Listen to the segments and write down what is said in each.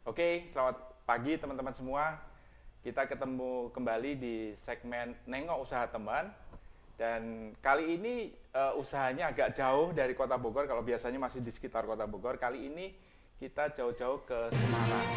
Oke, selamat pagi teman-teman semua. Kita ketemu kembali di segmen Nengok Usaha Teman. Dan kali ini usahanya agak jauh dari Kota Bogor. Kalau biasanya masih di sekitar Kota Bogor, kali ini kita jauh-jauh ke Semarang.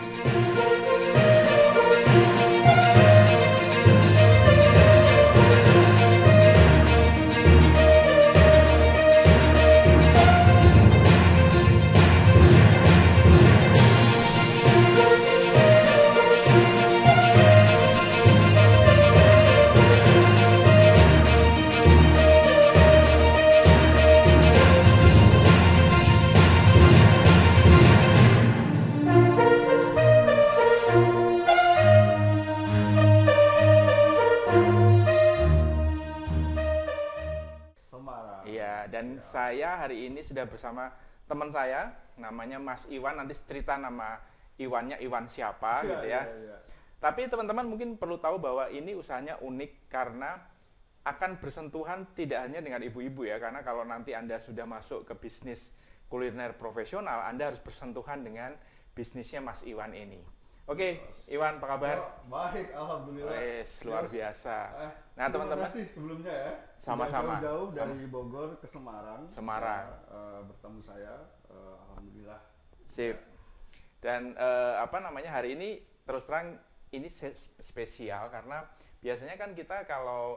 Semarang. Iya, dan Ya. saya hari ini sudah bersama teman saya, namanya Mas Iwan. Nanti cerita nama Iwannya, Iwan siapa gitu ya. Iya. Tapi teman-teman mungkin perlu tahu bahwa ini usahanya unik karena akan bersentuhan tidak hanya dengan ibu-ibu ya, karena kalau nanti Anda sudah masuk ke bisnis kuliner profesional, Anda harus bersentuhan dengan bisnisnya Mas Iwan ini. Oke, Iwan, apa kabar? Oh, baik, alhamdulillah. Wes, luar Yes. biasa. Nah, Terima teman-teman, kasih sebelumnya ya. Sama-sama. Sudah jauh dari Bogor ke Semarang. Semarang. Ya, bertemu saya, alhamdulillah. sip. Dan hari ini terus terang ini spesial karena biasanya kan kita kalau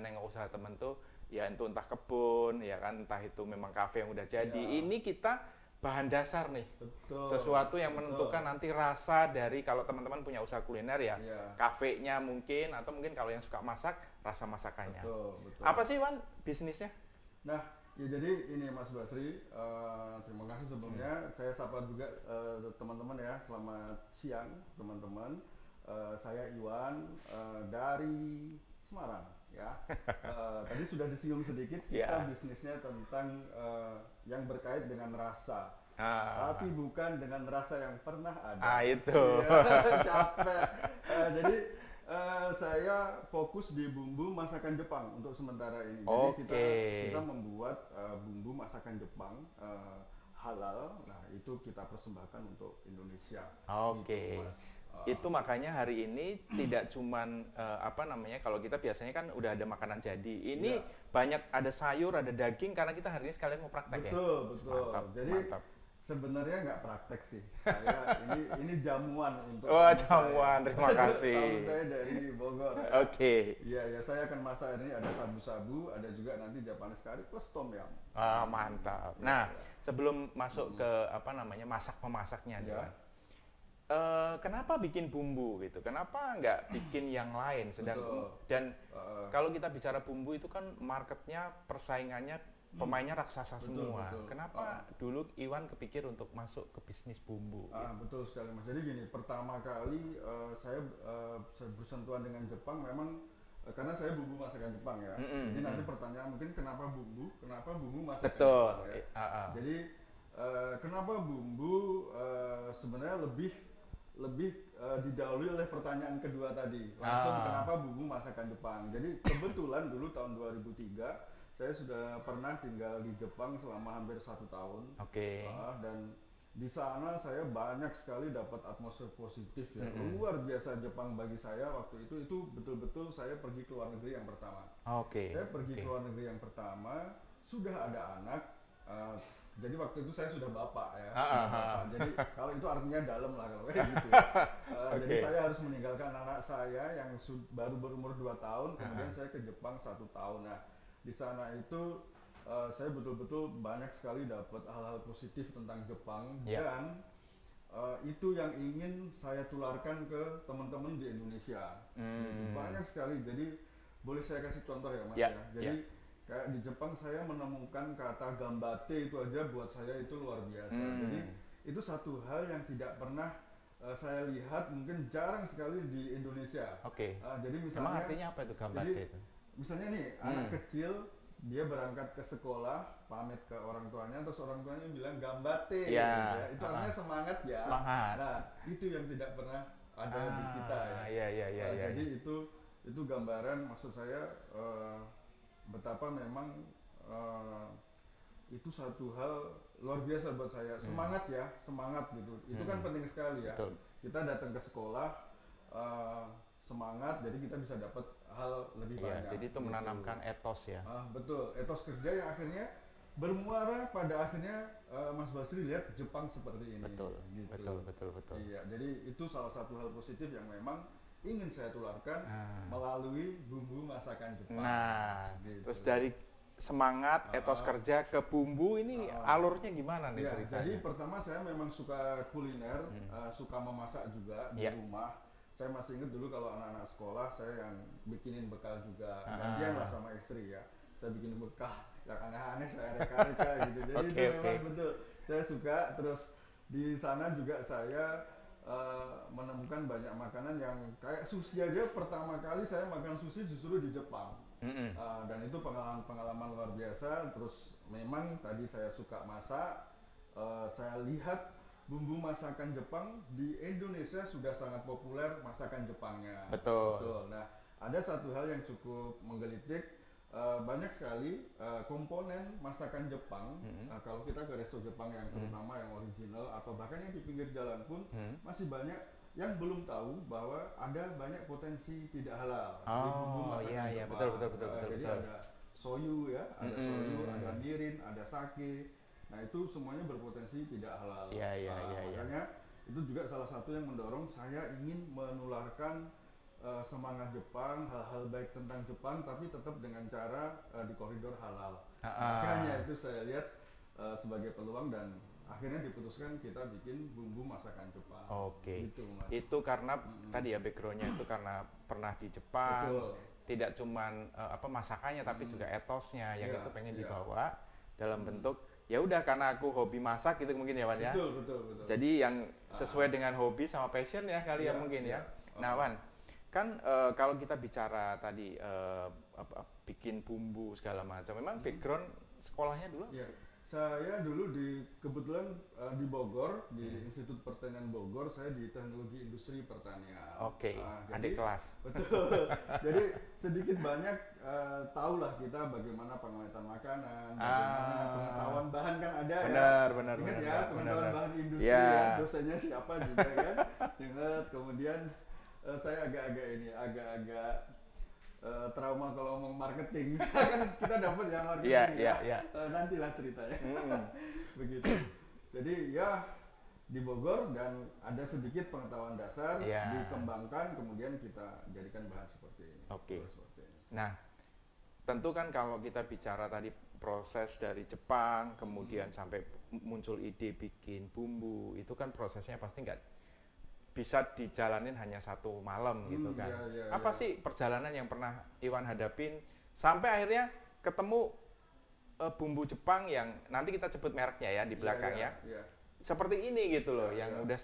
nengok usaha temen tuh ya itu entah kebun ya kan, entah itu memang kafe yang udah jadi. Ya. Ini kita bahan dasar nih, Betul. sesuatu yang betul. menentukan nanti rasa dari kalau teman-teman punya usaha kuliner ya, Iya. kafenya mungkin, atau mungkin kalau yang suka masak, rasa masakannya. Betul. Apa sih Wan bisnisnya? Nah, ya jadi ini Mas Basri, terima kasih sebelumnya. Saya sapa juga teman-teman ya, selamat siang teman-teman. Saya Iwan dari Semarang ya. Tadi sudah disinggung sedikit, kita Ya. bisnisnya tentang yang berkait dengan rasa. Ah. Tapi bukan dengan rasa yang pernah ada. Itu. Ya, capek. Jadi saya fokus di bumbu masakan Jepang untuk sementara ini. Jadi kita membuat bumbu masakan Jepang halal. Nah, itu kita persembahkan untuk Indonesia. Oke. Gitu, Mas. Itu makanya hari ini tidak cuman kalau kita biasanya kan udah ada makanan jadi. Ini Iya. banyak ada sayur, ada daging karena kita hari ini sekalian mau praktek ya. Betul. Mantap, Jadi mantap. sebenarnya nggak praktek sih. Saya ini jamuan untuk Wah, tamu jamuan, saya. terima kasih. Tamu saya dari Bogor. Ya. Oke. Iya, saya akan masak ini ada sabu-sabu, ada juga nanti Japanese curry plus tom yum. Mantap. Nah, sebelum masuk ke masak-memasaknya nih, Ya. Wan. Kenapa bikin bumbu gitu? Kenapa nggak bikin yang lain? Betul. Dan kalau kita bicara bumbu itu kan marketnya, persaingannya, pemainnya raksasa semua. Betul. Kenapa dulu Iwan kepikir untuk masuk ke bisnis bumbu? Betul sekali Mas. Jadi gini, pertama kali saya bersentuhan dengan Jepang memang karena saya bumbu masakan Jepang ya. Jadi nanti pertanyaan mungkin kenapa bumbu? Kenapa bumbu masakan Betul. Jepang ya? Jadi kenapa bumbu sebenarnya lebih didahului oleh pertanyaan kedua tadi. Langsung kenapa bumbu masakan Jepang? Jadi kebetulan dulu tahun 2003 saya sudah pernah tinggal di Jepang selama hampir 1 tahun. Oke. Dan di sana saya banyak sekali dapat atmosfer positif ya. Luar biasa Jepang bagi saya waktu itu betul-betul saya pergi ke luar negeri yang pertama. Oke. Saya pergi ke luar negeri yang pertama, sudah ada anak. Jadi waktu itu saya sudah bapak ya. Sudah bapak. Jadi kalau itu artinya dalam lah kalau kayak gitu. Jadi saya harus meninggalkan anak saya yang baru berumur 2 tahun, kemudian saya ke Jepang 1 tahun. Nah, di sana itu saya betul-betul banyak sekali dapat hal-hal positif tentang Jepang dan itu yang ingin saya tularkan ke teman-teman di Indonesia. Banyak sekali. Jadi boleh saya kasih contoh ya Mas ya. Jadi kayak di Jepang saya menemukan kata gambate itu aja buat saya itu luar biasa. Jadi itu satu hal yang tidak pernah saya lihat, mungkin jarang sekali di Indonesia. Oke. Jadi misalnya, emang artinya apa itu gambate itu? Misalnya nih anak kecil dia berangkat ke sekolah, pamit ke orang tuanya, terus orang tuanya bilang gambate. Gitu ya. Itu artinya semangat ya. Semangat. Nah, itu yang tidak pernah ada di kita ya. Iya. Jadi itu gambaran, maksud saya betapa memang itu satu hal luar biasa buat saya. Semangat ya, semangat gitu. Itu kan penting sekali ya. Betul. Kita datang ke sekolah semangat, jadi kita bisa dapat hal lebih banyak. Jadi itu gitu. Menanamkan etos ya. Betul, etos kerja yang akhirnya bermuara pada akhirnya Mas Basri lihat Jepang seperti ini. Betul, gitu. betul. Iya, jadi itu salah satu hal positif yang memang ingin saya tularkan melalui bumbu masakan Jepang. Nah, gitu. terus dari semangat, etos kerja ke bumbu ini alurnya gimana nih ya, ceritanya? Jadi pertama saya memang suka kuliner, suka memasak juga di rumah. Saya masih ingat dulu kalau anak-anak sekolah saya yang bikinin bekal juga, gantian lah sama istri ya. Saya bikin bekal yang aneh-aneh, saya reka-reka gitu. Jadi itu memang betul saya suka. Terus di sana juga saya menemukan banyak makanan yang kayak sushi aja. Pertama kali saya makan sushi justru di Jepang. Dan itu pengalaman luar biasa. Terus memang tadi saya suka masak, saya lihat bumbu masakan Jepang di Indonesia sudah sangat populer, masakan Jepangnya. Betul. Nah, ada satu hal yang cukup menggelitik, banyak sekali komponen masakan Jepang. Kalau kita ke resto Jepang yang terutama yang original atau bahkan yang di pinggir jalan pun masih banyak yang belum tahu bahwa ada banyak potensi tidak halal di bumbu masakan Jepang. Betul. Jadi ada soyu ya, ada soyu, ada mirin, ada sake. Nah itu semuanya berpotensi tidak halal. Makanya itu juga salah satu yang mendorong saya ingin menularkan semangat Jepang, hal-hal baik tentang Jepang, tapi tetap dengan cara di koridor halal. Makanya itu saya lihat sebagai peluang dan akhirnya diputuskan kita bikin bumbu masakan Jepang. Oke. Gitu, Mas. Itu karena tadi ya backgroundnya itu karena pernah di Jepang. Betul. Tidak cuman masakannya tapi juga etosnya yang itu pengen dibawa dalam bentuk ya udah karena aku hobi masak gitu mungkin ya Wan ya. Betul. Jadi yang sesuai dengan hobi sama passion ya kali ya mungkin ya. Nah Wan, kan kalau kita bicara tadi bikin bumbu segala macam, memang background sekolahnya dulu apa sih? Saya dulu kebetulan di Bogor, di Institut Pertanian Bogor, saya di Teknologi Industri Pertanian. Oke, adik kelas. Betul. Jadi sedikit banyak tahulah kita bagaimana pengawetan makanan, bagaimana pengetahuan bahan kan ada benar, ingat ya, pengetahuan bahan industri dosennya siapa juga kan. Ingat, kemudian saya agak trauma kalau ngomong marketing. Kan kita dapat yang marketing nantilah ceritanya. Begitu. Jadi ya di Bogor dan ada sedikit pengetahuan dasar dikembangkan, kemudian kita jadikan bahan seperti ini. Oke. Nah, tentu kan kalau kita bicara tadi proses dari Jepang kemudian sampai muncul ide bikin bumbu, itu kan prosesnya pasti nggak bisa dijalanin hanya satu malam gitu kan. Apa sih perjalanan yang pernah Iwan hadapin sampai akhirnya ketemu bumbu Jepang yang nanti kita sebut mereknya ya di belakang seperti ini gitu loh, yang udah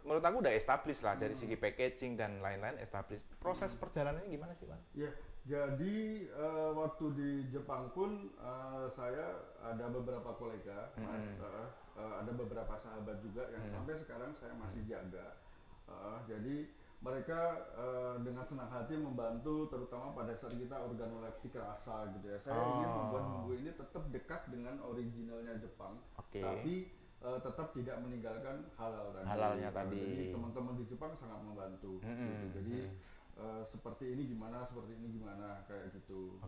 menurut aku udah established lah dari segi packaging dan lain-lain established. Proses perjalanannya gimana sih, Iwan? Jadi waktu di Jepang pun saya ada beberapa kolega, Mas, ada beberapa sahabat juga yang sampai sekarang saya masih jaga. Jadi mereka dengan senang hati membantu, terutama pada saat kita organoleptik rasa gitu ya. Saya ingin membuat bumbu ini tetap dekat dengan originalnya Jepang, tapi tetap tidak meninggalkan halalnya tadi. Jadi teman-teman di Jepang sangat membantu. Gitu. Jadi seperti ini gimana kayak gitu.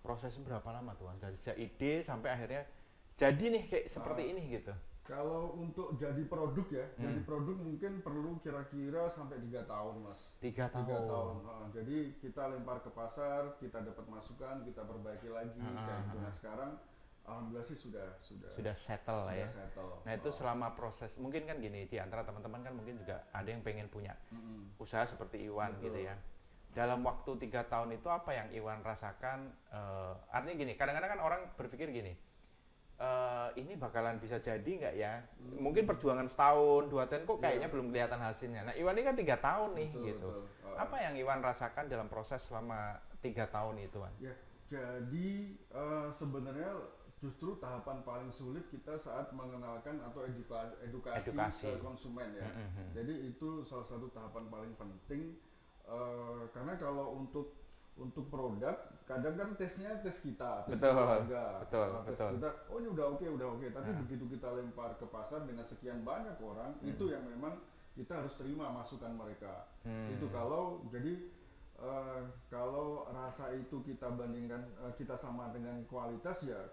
Prosesnya berapa lama tuh, dari ide sampai akhirnya jadi nih kayak seperti ini gitu? Kalau untuk jadi produk ya, jadi produk mungkin perlu kira-kira sampai 3 tahun, Mas. 3 tahun. Jadi kita lempar ke pasar, kita dapat masukan, kita perbaiki lagi kayak gitu. Nah sekarang alhamdulillah sih sudah settle lah ya. Settle. Nah itu selama proses, mungkin kan gini, di antara teman-teman kan mungkin juga ada yang pengen punya usaha seperti Iwan. Betul. Gitu ya. Dalam waktu 3 tahun itu apa yang Iwan rasakan? Artinya gini, kadang-kadang kan orang berpikir gini, ini bakalan bisa jadi nggak ya? Mungkin perjuangan setahun, 2 tahun kok kayaknya belum kelihatan hasilnya. Nah Iwan ini kan 3 tahun nih gitu. Apa yang Iwan rasakan dalam proses selama 3 tahun itu, Wan? Ya, jadi sebenarnya justru tahapan paling sulit kita saat mengenalkan atau edukasi ke konsumen ya. Jadi itu salah satu tahapan paling penting karena kalau untuk untuk produk kadang kan tesnya tes kita, tes betul, keluarga, betul, tes betul. kita, oh ini udah oke, tapi begitu kita lempar ke pasar dengan sekian banyak orang, itu yang memang kita harus terima masukan mereka. Itu kalau jadi kalau rasa itu kita bandingkan, kita sama dengan kualitas, ya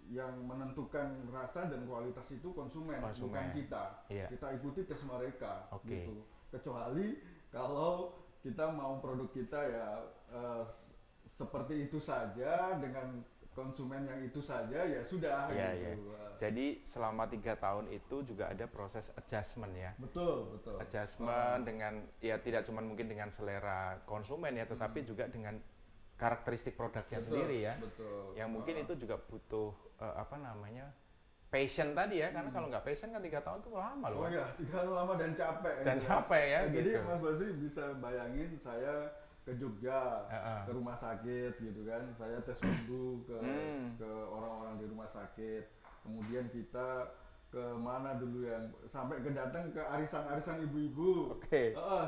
yang menentukan rasa dan kualitas itu konsumen. Bukan kita. Kita ikuti tes mereka. Gitu. Kecuali kalau kita mau produk kita ya seperti itu saja dengan konsumen yang itu saja, ya sudah. Gitu. Jadi selama 3 tahun itu juga ada proses adjustment ya. Betul. Adjustment dengan ya tidak cuma mungkin dengan selera konsumen ya, tetapi juga dengan karakteristik produknya sendiri ya. Yang mungkin itu juga butuh passion tadi ya, karena kalau nggak passion kan 3 tahun itu lama loh. Oh ya, 3 tahun lama dan capek. Capek ya. Jadi gitu. Mas Basri bisa bayangin saya ke Jogja, ke rumah sakit gitu kan, saya tes bumbu ke orang-orang di rumah sakit, kemudian kita ke mana dulu yang sampai datang ke arisan-arisan ibu-ibu,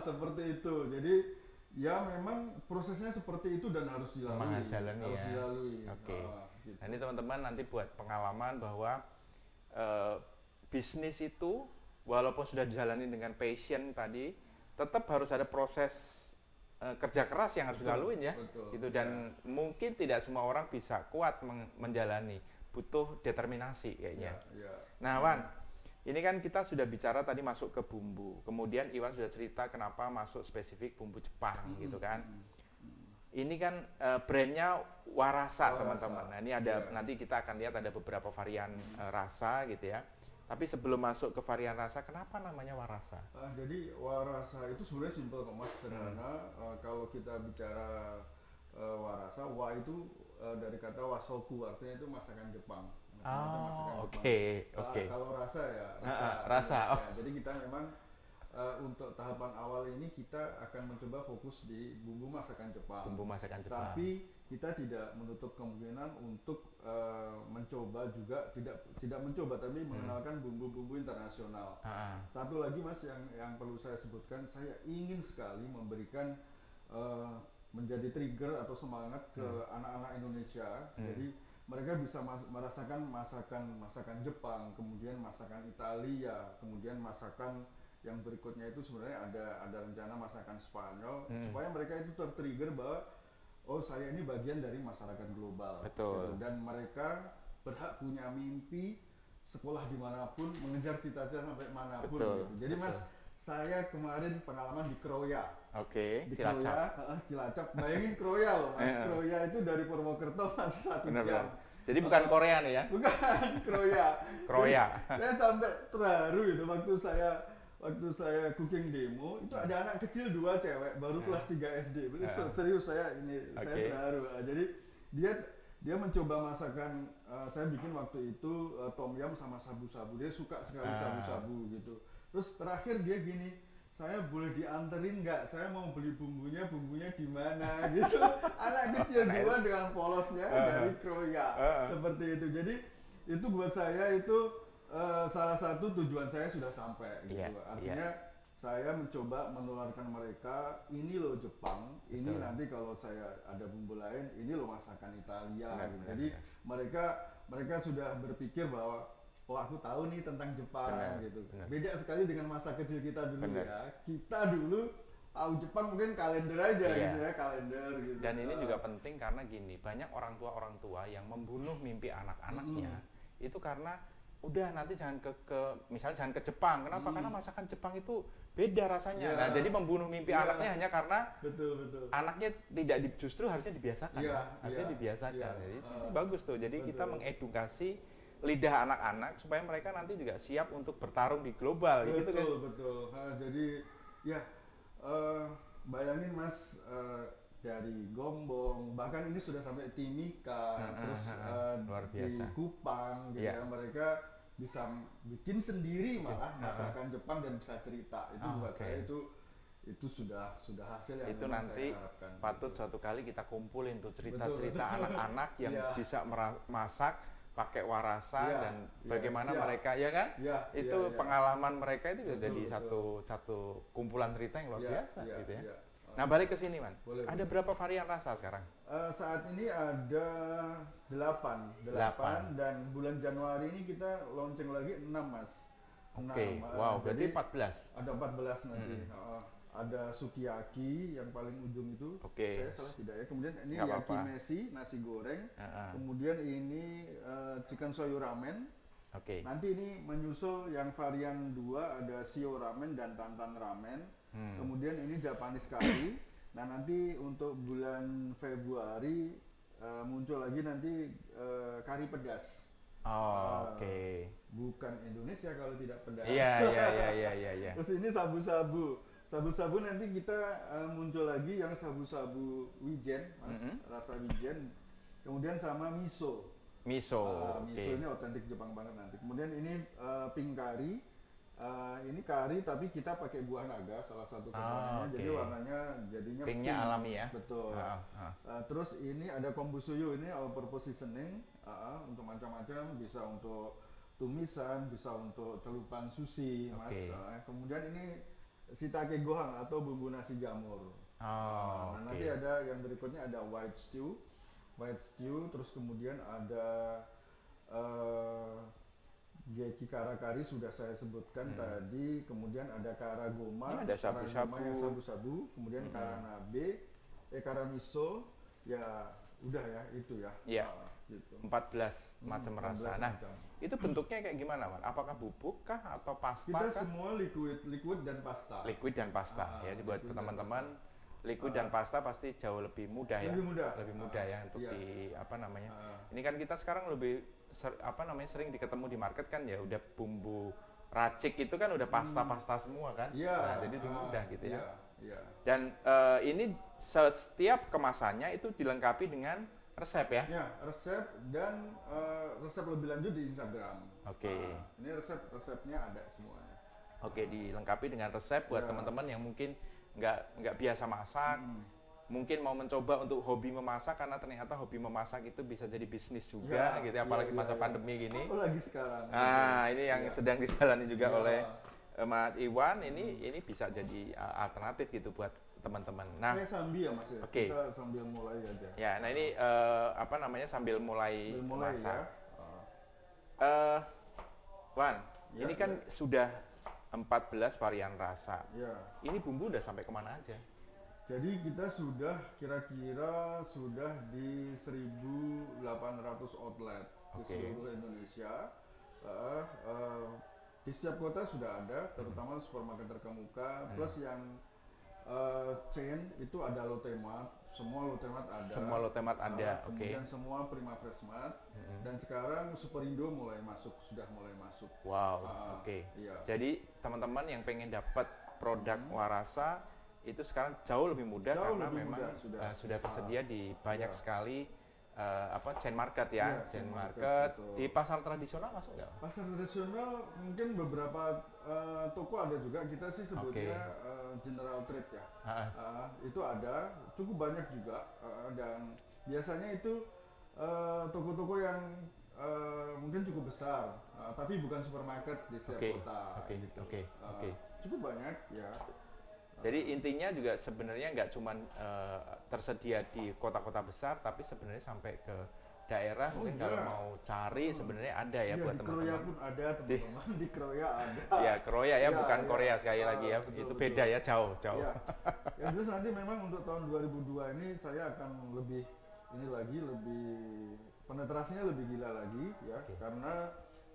seperti itu. Jadi ya memang prosesnya seperti itu dan harus dilalui. Nah ini teman-teman nanti buat pengalaman bahwa bisnis itu walaupun sudah dijalani dengan passion tadi, tetap harus ada proses kerja keras yang harus dilaluin ya. Gitu. Dan mungkin tidak semua orang bisa kuat menjalani, butuh determinasi kayaknya. Nah Wan, ini kan kita sudah bicara tadi masuk ke bumbu, kemudian Iwan sudah cerita kenapa masuk spesifik bumbu Jepang gitu kan. Ini kan brandnya Warasa teman-teman. Nah ini ada nanti kita akan lihat ada beberapa varian rasa gitu ya. Tapi sebelum masuk ke varian rasa, kenapa namanya Warasa? Jadi Warasa itu sebenarnya simpel kok Mas, sederhana. Kalau kita bicara Warasa, wa itu dari kata wasoku, artinya itu masakan Jepang. Oke. Kalau rasa ya rasa. Jadi kita memang untuk tahapan awal ini kita akan mencoba fokus di bumbu masakan Jepang. Tapi kita tidak menutup kemungkinan untuk mencoba juga, tidak mencoba tapi mengenalkan bumbu-bumbu internasional. Satu lagi Mas yang perlu saya sebutkan, saya ingin sekali memberikan menjadi trigger atau semangat ke anak-anak Indonesia. Jadi mereka bisa merasakan masakan Jepang, kemudian masakan Italia, kemudian masakan yang berikutnya itu sebenarnya ada rencana masakan Spanyol, supaya mereka itu tertrigger bahwa oh saya ini bagian dari masyarakat global. Betul. Gitu. Dan mereka berhak punya mimpi sekolah dimanapun, mengejar cita-cita sampai manapun. Gitu. Jadi Mas, saya kemarin pengalaman di Kroya. Di Cilacap. Bayangin Kroya loh Mas. Kroya itu dari Purwokerto masih 1 jam. Jadi bukan Korea nih ya? Bukan, Kroya. Saya sampai terharu itu waktu saya cooking demo, itu ada anak kecil 2 cewek baru kelas 3 SD. Serius saya terharu. Jadi dia mencoba masakan, saya bikin waktu itu tom yum sama sabu-sabu. Dia suka sekali sabu-sabu gitu. Terus terakhir dia gini, saya boleh dianterin nggak? Saya mau beli bumbunya di mana gitu. Anak kecil 2 dengan polosnya dari Kroya. Seperti itu. Jadi itu buat saya itu salah satu tujuan saya sudah sampai gitu. Artinya saya mencoba menularkan mereka, ini loh Jepang, ini nanti kalau saya ada bumbu lain, ini loh masakan Italia gitu. Jadi mereka sudah berpikir bahwa oh aku tahu nih tentang Jepang gitu. Beda sekali dengan masa kecil kita dulu ya. Kita dulu tahu Jepang mungkin kalender aja gitu ya, kalender gitu. Dan ini juga penting karena gini, banyak orang tua yang membunuh mimpi anak-anaknya itu karena udah nanti jangan misalnya jangan ke Jepang. Kenapa? Karena masakan Jepang itu beda rasanya. Nah, jadi membunuh mimpi anaknya hanya karena anaknya justru harusnya dibiasakan. Harusnya dibiasakan. Jadi ini bagus tuh. Jadi kita mengedukasi lidah anak-anak supaya mereka nanti juga siap untuk bertarung di global gitu kan. Betul. Jadi ya bayangin Mas, dari Gombong, bahkan ini sudah sampai Timika, terus di Kupang gitu ya, mereka bisa bikin sendiri malah masakan Jepang dan bisa cerita. Itu buat saya itu sudah hasil yang itu nanti saya harapkan. Patut suatu kali kita kumpulin tuh cerita-cerita anak-anak yang bisa masak pakai Warasa dan bagaimana mereka itu pengalaman mereka itu jadi satu kumpulan cerita yang luar biasa gitu ya. Nah, balik ke sini, Man. Boleh, Ada boleh. berapa varian rasa sekarang? Saat ini ada 8 dan bulan Januari ini kita launching lagi 6 Mas. Oke, 6, wow, berarti jadi 14. ada 14 nanti. Ada sukiyaki yang paling ujung itu. Oke. Saya salah tidak ya. Kemudian ini Nggak apa-apa. yakimeshi, nasi goreng. Ah, ah. Kemudian ini chicken soyu ramen. Oke. Nanti ini menyusul yang varian 2 ada shio ramen dan tantan ramen. Kemudian ini Japanese curry. Nah, nanti untuk bulan Februari muncul lagi nanti kari pedas. Oh, oke. Bukan Indonesia kalau tidak pedas. Iya, iya. Terus ini sabu-sabu. Sabu-sabu nanti kita muncul lagi yang sabu-sabu wijen, Mas, rasa wijen. Kemudian sama miso. Miso. Miso Oke. ini otentik Jepang banget nanti. Kemudian ini pink curry. Ini kari tapi kita pakai buah naga salah satu komponennya. oke. Jadi warnanya jadinya Pinknya pink. alami ya? Betul. Terus ini ada kombusuyu, ini all purpose seasoning untuk macam-macam, bisa untuk tumisan, bisa untuk celupan sushi, Mas. Oke. Kemudian ini shiitake gohan atau bumbu nasi jamur. Oh, Nah, oke. nanti ada yang berikutnya ada white stew, terus kemudian ada geki kara kari sudah saya sebutkan tadi, kemudian ada kara goma, Ini ada kara shabu-shabu. goma yang sabu-sabu, kemudian kara nabe, kara miso, ya udah ya itu ya. Iya. Gitu. 14 macam 14 rasa. Nah, macam. itu bentuknya kayak gimana, Man? Apakah bubuk kah atau pasta Kita kah? semua liquid dan pasta. Liquid dan pasta. Ya, buat liquid dan teman-teman, liquid dan pasta pasti jauh lebih mudah ya. Lebih mudah. Lebih mudah ya untuk Iya. di apa namanya? Ini kan kita sekarang lebih sering diketemu di market kan ya udah bumbu racik itu kan udah pasta-pasta semua kan. Iya. Nah, jadi lebih mudah gitu ya. Iya. Dan ini setiap kemasannya itu dilengkapi dengan resep ya. Ya, resep dan resep lebih lanjut di Instagram. Oke. Ini resepnya ada semuanya. Oke, dilengkapi dengan resep buat Ya. teman-teman yang mungkin nggak biasa masak, mungkin mau mencoba untuk hobi memasak karena ternyata hobi memasak itu bisa jadi bisnis juga gitu ya, apalagi masa pandemi gini. Apalagi sekarang. Nah, ini yang Ya. sedang dijalani juga Ya. oleh Mas Iwan, ini bisa jadi alternatif gitu buat teman-teman. Nah, Kayak sambil ya Mas ya. Oke. Kita sambil mulai aja. ya, nah ini apa namanya sambil mulai Mulai masak. ya. Wan, Ya, ini kan sudah 14 varian rasa. Ya. Ini bumbu udah sampai kemana aja? Jadi kita sudah kira-kira sudah di 1.800 outlet di Oke. seluruh Indonesia. Di setiap kota sudah ada, terutama supermarket terkemuka. Plus yang chain itu ada Lotemat, semua Lotemat ada. Semua Lotemat ada, oke. Kemudian semua Prima Freshmart. Dan sekarang Superindo sudah mulai masuk. Wow, oke. Iya. Jadi teman-teman yang pengen dapat produk Warasa itu sekarang jauh lebih mudah Jauh karena lebih memang mudah, sudah tersedia di banyak Iya. sekali chain market ya, Iya, chain chain market, market. betul. Di pasar tradisional masuk nggak? Pasar tradisional mungkin beberapa toko ada juga, kita sih sebutnya general trade ya. Itu ada, cukup banyak juga dan biasanya itu toko-toko yang mungkin cukup besar, tapi bukan supermarket di setiap kota. Gitu. Oke. Cukup banyak ya. Jadi intinya juga sebenarnya nggak cuma tersedia di kota-kota besar, tapi sebenarnya sampai ke daerah mungkin iya. kalau mau cari sebenarnya ada ya Iya, buat di Kroya teman-teman. pun ada teman-teman, di Kroya ada. Ya, Kroya ya, Iya, bukan iya. Korea sekali lagi ya. Betul, Itu betul. beda ya, jauh. Ya. Ya, terus nanti memang untuk tahun 2002 ini saya akan lebih penetrasinya lebih gila lagi ya. Oke. Karena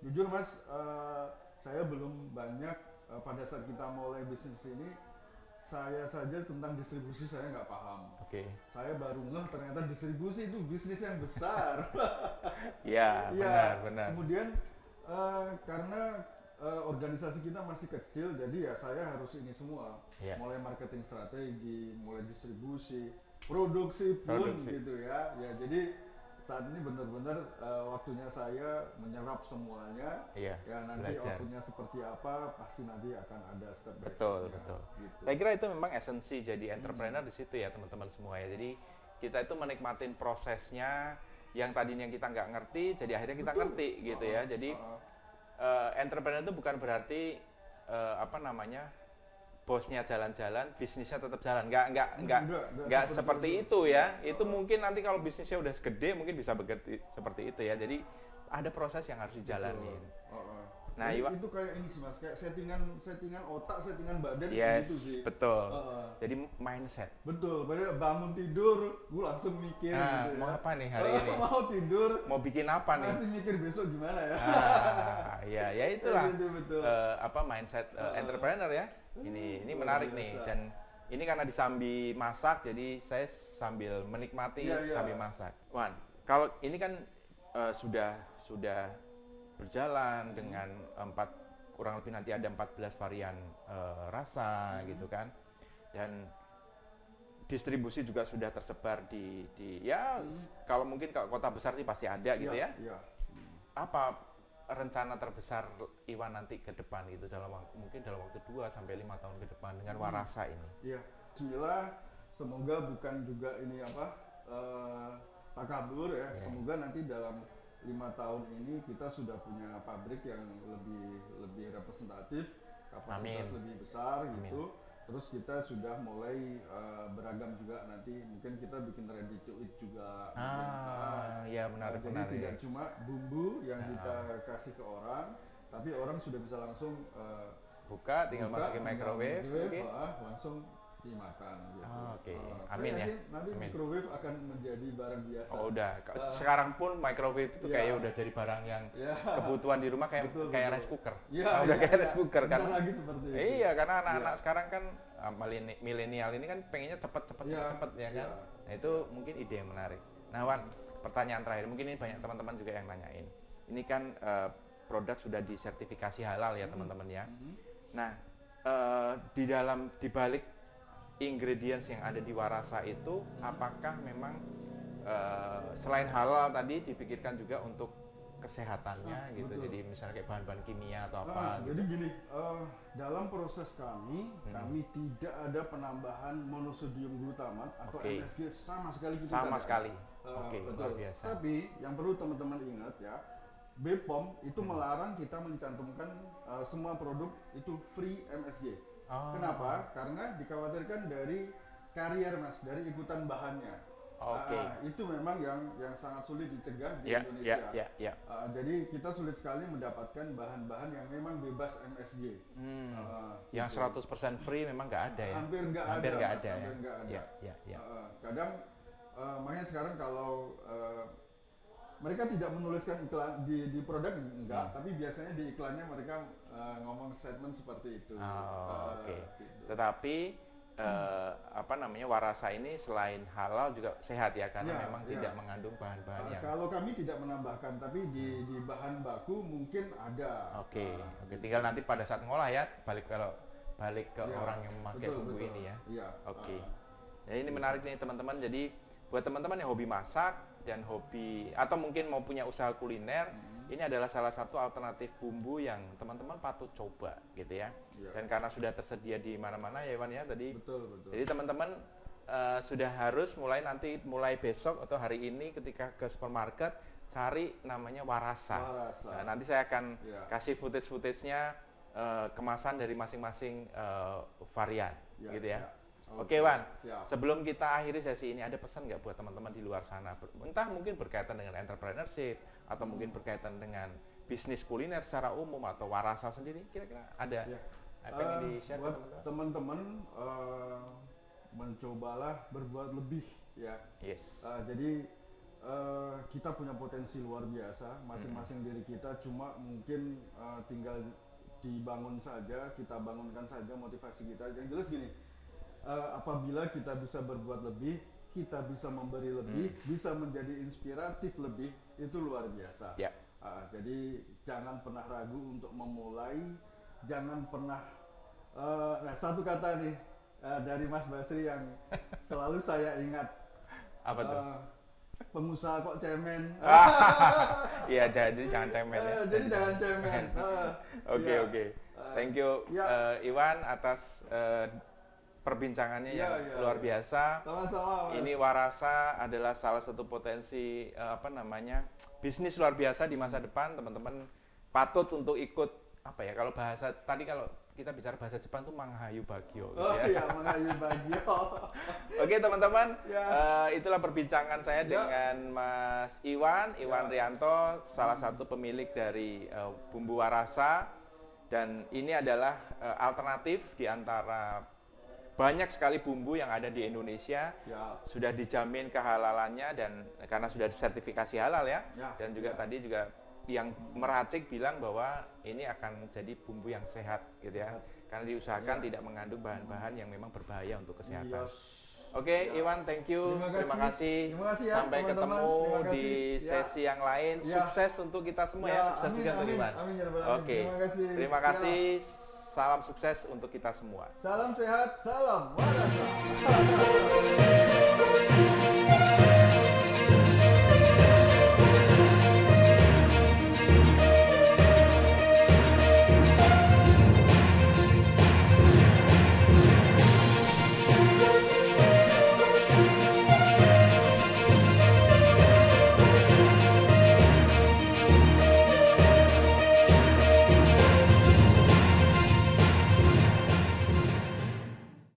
jujur Mas, saya belum banyak pada saat kita mulai bisnis ini, saya saja tentang distribusi saya nggak paham. Oke. Saya baru ngeh ternyata distribusi itu bisnis yang besar. Ya, Iya. benar. Kemudian karena organisasi kita masih kecil, jadi ya saya harus ini semua, Iya. mulai marketing strategi, mulai distribusi, produksi pun gitu ya. Ya jadi saat ini benar-benar waktunya saya menyerap semuanya. Iya, Ya nanti belajar. waktunya seperti apa pasti nanti akan ada step by Betul, step-nya, betul. Gitu. Saya kira itu memang esensi jadi entrepreneur di situ ya teman-teman semua ya. Jadi kita itu menikmatin prosesnya yang tadinya kita nggak ngerti, jadi akhirnya kita Betul. ngerti gitu ya. Jadi entrepreneur itu bukan berarti bosnya jalan-jalan, bisnisnya tetap jalan. Nggak seperti itu. itu ya. Itu mungkin nanti kalau bisnisnya udah gede mungkin bisa seperti itu ya. Jadi ada proses yang harus dijalanin. Nah, itu kayak ini sih Mas, kayak settingan otak, settingan badan yes, gitu sih. Betul. Jadi mindset. Betul. Padahal bangun tidur, gue langsung mikir gitu mau ya. apa nih hari ini? Mau tidur. Mau bikin apa nih? Masih mikir besok gimana ya? Ya itulah. Betul. Mindset entrepreneur ya. Ini menarik nih, dan ini karena disambi masak, jadi saya sambil menikmati sambil masak. Wan, kalau ini kan sudah berjalan dengan kurang lebih nanti ada 14 varian rasa gitu kan, dan distribusi juga sudah tersebar di kalau mungkin kalau kota besar sih pasti ada gitu ya. Apa rencana terbesar Iwan nanti ke depan gitu mungkin dalam waktu 2 sampai 5 tahun ke depan dengan Warasa ini? Iya, bismillah, semoga bukan juga ini takabur ya. Semoga nanti dalam 5 tahun ini kita sudah punya pabrik yang lebih representatif, kapasitas lebih besar gitu. Terus kita sudah mulai beragam juga, nanti mungkin kita bikin ready to eat juga. Ya menarik. Jadi tidak cuma bumbu yang kita kasih ke orang, tapi orang sudah bisa langsung buka, tinggal masukin microwave, langsung dimakan gitu. Amin ya. Nanti microwave akan menjadi barang biasa. Oh udah, sekarang pun microwave itu kayaknya udah jadi barang yang kebutuhan di rumah kayak rice cooker. Udah kayak rice cooker kan. Lagi seperti itu. Iya, karena anak-anak sekarang kan milenial ini kan pengennya cepet ya kan. Nah itu mungkin ide yang menarik. Nah Wan, pertanyaan terakhir, mungkin ini banyak teman-teman juga yang nanyain. Ini kan produk sudah disertifikasi halal ya teman-teman ya. Nah di balik ingredients yang ada di Warasa itu, apakah memang selain halal tadi dipikirkan juga untuk kesehatannya gitu? Betul. Jadi misalnya kayak bahan-bahan kimia atau apa gitu. Jadi gini, dalam proses kami tidak ada penambahan monosodium glutamat atau MSG sama sekali. Luar biasa. Tapi yang perlu teman-teman ingat ya, BPOM itu melarang kita mencantumkan semua produk itu free MSG. Kenapa? Karena dikhawatirkan dari karier Mas, dari ikutan bahannya. Itu memang yang sangat sulit dicegah di Indonesia. Jadi kita sulit sekali mendapatkan bahan-bahan yang memang bebas MSG. Yang 100% free memang nggak ada ya? Hampir nggak ada. Kadang makanya sekarang kalau mereka tidak menuliskan iklan di produk enggak, tapi biasanya di iklannya mereka ngomong statement seperti itu. Gitu. Tetapi Warasa ini selain halal juga sehat ya, karena memang tidak mengandung bahan-bahan yang. Kalau kami tidak menambahkan, tapi di bahan baku mungkin ada. Tinggal nanti pada saat ngolah ya balik ke orang yang memakai bumbu ini ya. Jadi ini menarik nih teman-teman. Jadi buat teman-teman yang hobi masak dan hobi atau mungkin mau punya usaha kuliner, ini adalah salah satu alternatif bumbu yang teman-teman patut coba gitu ya. Dan karena sudah tersedia di mana-mana ya Iwan ya tadi. Betul. Jadi teman-teman sudah harus mulai besok atau hari ini ketika ke supermarket cari namanya Warasa. Nah, nanti saya akan kasih footage-nya kemasan dari masing-masing varian gitu ya. Oke Wan, sebelum kita akhiri sesi ini, ada pesan nggak buat teman-teman di luar sana? Entah mungkin berkaitan dengan entrepreneurship, atau mungkin berkaitan dengan bisnis kuliner secara umum, atau Warasa sendiri, kira-kira ada apa yang di-share buat teman-teman? Teman-teman mencobalah berbuat lebih ya. Jadi kita punya potensi luar biasa, masing-masing diri kita, cuma mungkin tinggal dibangun saja, kita bangunkan saja motivasi kita. Yang jelas gini, apabila kita bisa berbuat lebih, kita bisa memberi lebih, bisa menjadi inspiratif lebih, itu luar biasa. Jadi jangan pernah ragu untuk memulai, jangan pernah. Satu kata nih dari Mas Basri yang selalu saya ingat. Apa tuh? Pengusaha kok cemen. Iya, jadi jangan cemen ya. Jadi jangan cemen. Oke. Thank you Iwan atas perbincangannya yang luar biasa. Sama-sama, Mas. Ini Warasa adalah salah satu potensi bisnis luar biasa di masa depan. Teman-teman patut untuk ikut kalau bahasa tadi, kalau kita bicara bahasa Jepang tuh Manghayu Bagyo. Oh iya, Manghayu Bagyo. Oke teman-teman, Ya. Itulah perbincangan saya dengan Mas Iwan Rianto, salah satu pemilik dari Bumbu Warasa, dan ini adalah alternatif di antara banyak sekali bumbu yang ada di Indonesia. Ya. Sudah dijamin kehalalannya dan karena sudah sertifikasi halal ya. Dan juga tadi juga yang meracik bilang bahwa ini akan jadi bumbu yang sehat gitu ya. Karena diusahakan tidak mengandung bahan-bahan yang memang berbahaya untuk kesehatan. Oke, Iwan, thank you. Terima kasih. Ya, sampai teman-teman. Ketemu di sesi yang lain. Sukses untuk kita semua ya. Sukses juga untuk Iwan. Oke. Terima kasih. Salam sukses untuk kita semua. Salam sehat, salam warasa.